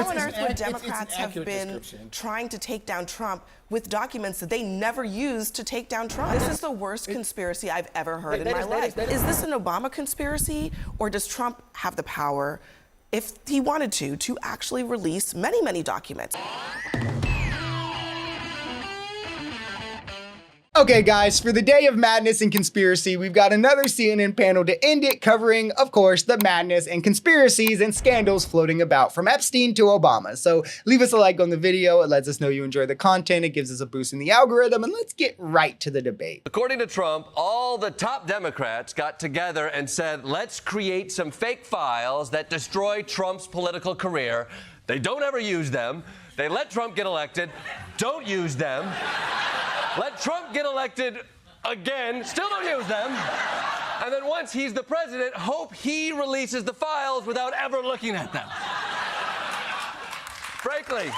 How on earth would Democrats have been trying to take down Trump with documents that they never used to take down Trump? This is the worst conspiracy I've ever heard in my life. Is this an Obama conspiracy, or does Trump have the power, if he wanted to actually release many, many documents? Okay, guys, for the day of madness and conspiracy, we've got another CNN panel to end it, covering, of course, the madness and conspiracies and scandals floating about from Epstein to Obama. So leave us a like on the video. It lets us know you enjoy the content. It gives us a boost in the algorithm. And let's get right to the debate. According to Trump, all the top Democrats got together and said, let's create some fake files that destroy Trump's political career. They don't ever use them. They let Trump get elected. Don't use them. Let Trump get elected again, still don't use them. And then once he's the president, hope he releases the files without ever looking at them. Frankly.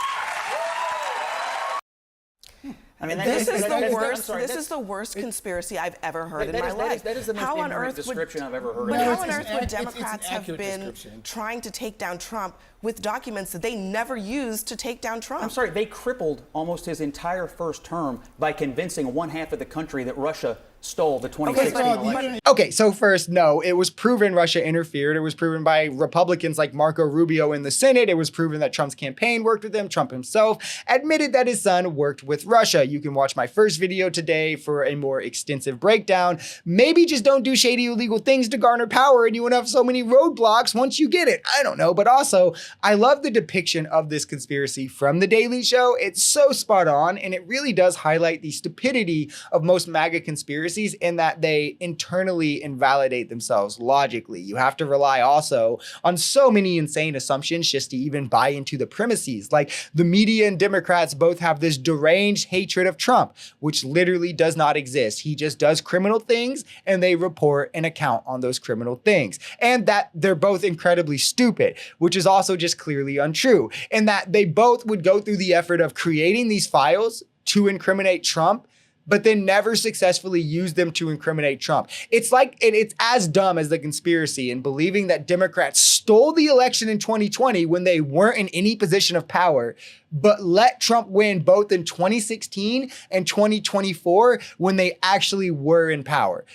I mean, this is the worst conspiracy I've ever heard in my life. That is the most ignorant description I've ever heard. But how on earth would Democrats have been trying to take down Trump with documents that they never used to take down Trump? I'm sorry, they crippled almost his entire first term by convincing one half of the country that Russia stole the 2016 election. Okay, so first, no, it was proven Russia interfered. It was proven by Republicans like Marco Rubio in the Senate. It was proven that Trump's campaign worked with him. Trump himself admitted that his son worked with Russia. You can watch my first video today for a more extensive breakdown. Maybe just don't do shady illegal things to garner power and you won't have so many roadblocks once you get it. I don't know, but also I love the depiction of this conspiracy from The Daily Show. It's so spot on, and it really does highlight the stupidity of most MAGA conspiracies in that they internally invalidate themselves logically. You have to rely also on so many insane assumptions just to even buy into the premises. Like the media and Democrats both have this deranged hatred of Trump, which literally does not exist. He just does criminal things and they report an account on those criminal things. And that they're both incredibly stupid, which is also just clearly untrue. And that they both would go through the effort of creating these files to incriminate Trump, but then never successfully use them to incriminate Trump. It's like, it's as dumb as the conspiracy in believing that Democrats stole the election in 2020 when they weren't in any position of power, but let Trump win both in 2016 and 2024 when they actually were in power.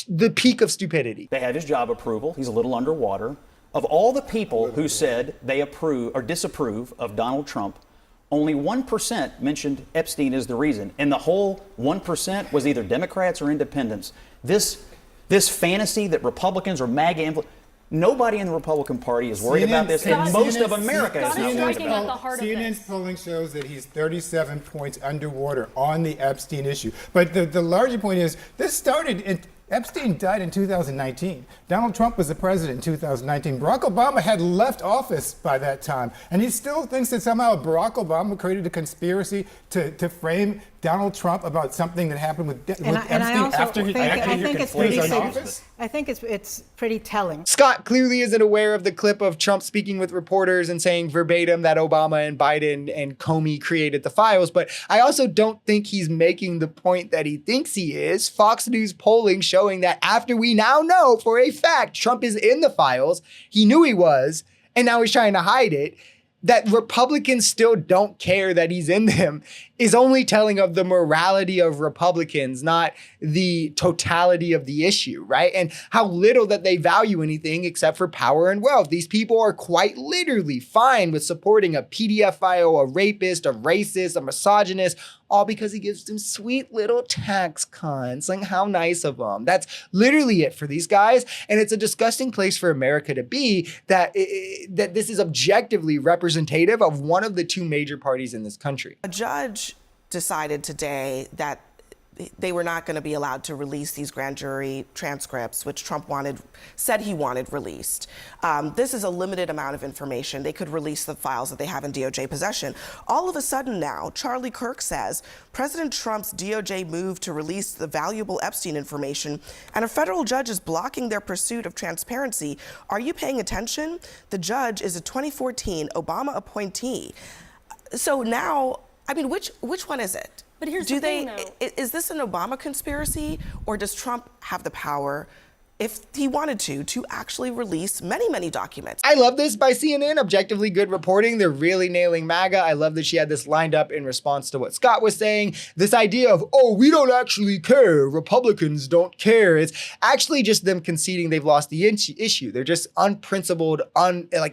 The peak of stupidity. They had his job approval. He's a little underwater. Of all the people who said they approve or disapprove of Donald Trump, only 1% mentioned Epstein as the reason. And the whole 1% was either Democrats or independents. This fantasy that Republicans or MAGA nobody in the Republican Party is worried about this, and most of America is not worried about it. CNN's polling shows that he's 37 points underwater on the Epstein issue. But the larger point is, this started in Epstein died in 2019. Donald Trump was the president in 2019. Barack Obama had left office by that time. And he still thinks that somehow Barack Obama created a conspiracy to frame Donald Trump about something that happened with Epstein after he was in office. I think it's pretty telling. Scott clearly isn't aware of the clip of Trump speaking with reporters and saying verbatim that Obama and Biden and Comey created the files, but I also don't think he's making the point that he thinks he is. Fox News polling showing that after we now know for a fact Trump is in the files, he knew he was, and now he's trying to hide it, that Republicans still don't care that he's in them is only telling of the morality of Republicans, not the totality of the issue, right? And how little that they value anything except for power and wealth. These people are quite literally fine with supporting a pedophile, a rapist, a racist, a misogynist, all because he gives them sweet little tax cuts. Like, how nice of them. That's literally it for these guys. And it's a disgusting place for America to be that this is objectively representative of one of the two major parties in this country. A judge decided today that they were not going to be allowed to release these grand jury transcripts, which Trump said he wanted released. This is a limited amount of information. They could release the files that they have in DOJ possession. All of a sudden now, Charlie Kirk says President Trump's DOJ moved to release the valuable Epstein information, and a federal judge is blocking their pursuit of transparency. Are you paying attention? The judge is a 2014 Obama appointee. So now, I mean, which one is it? But here's the thing, though. Is this an Obama conspiracy, or does Trump have the power, if he wanted to actually release many, many documents. I love this by CNN, objectively good reporting. They're really nailing MAGA. I love that she had this lined up in response to what Scott was saying. This idea of, oh, we don't actually care, Republicans don't care. It's actually just them conceding they've lost the issue. They're just unprincipled,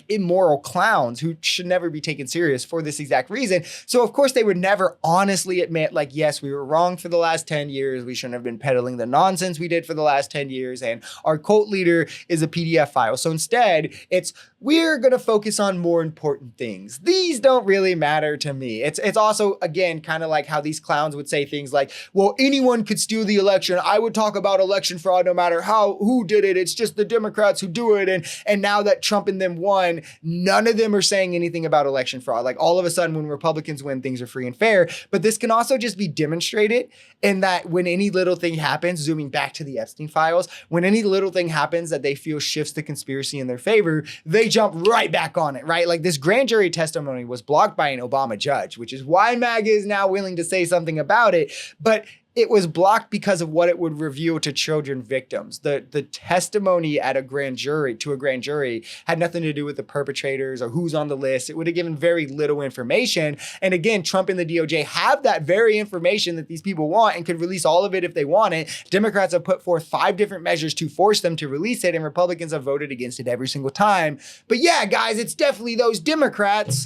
immoral clowns who should never be taken serious for this exact reason. So of course they would never honestly admit, like, yes, we were wrong for the last 10 years. We shouldn't have been peddling the nonsense we did for the last 10 years. And our cult leader is a PDF file. So instead, it's we're going to focus on more important things. These don't really matter to me. It's also, again, kind of like how these clowns would say things like, well, anyone could steal the election. I would talk about election fraud no matter who did it. It's just the Democrats who do it. And now that Trump and them won, none of them are saying anything about election fraud. Like all of a sudden when Republicans win, things are free and fair. But this can also just be demonstrated in that when any little thing happens, zooming back to the Epstein files, when any little thing happens that they feel shifts the conspiracy in their favor, they jump right back on it, right? Like this grand jury testimony was blocked by an Obama judge, which is why MAGA is now willing to say something about it. But it was blocked because of what it would reveal to children victims. The testimony at a grand jury had nothing to do with the perpetrators or who's on the list. It would have given very little information. And again, Trump and the DOJ have that very information that these people want and could release all of it if they want it. Democrats have put forth 5 different measures to force them to release it, and Republicans have voted against it every single time. But yeah, guys, it's definitely those Democrats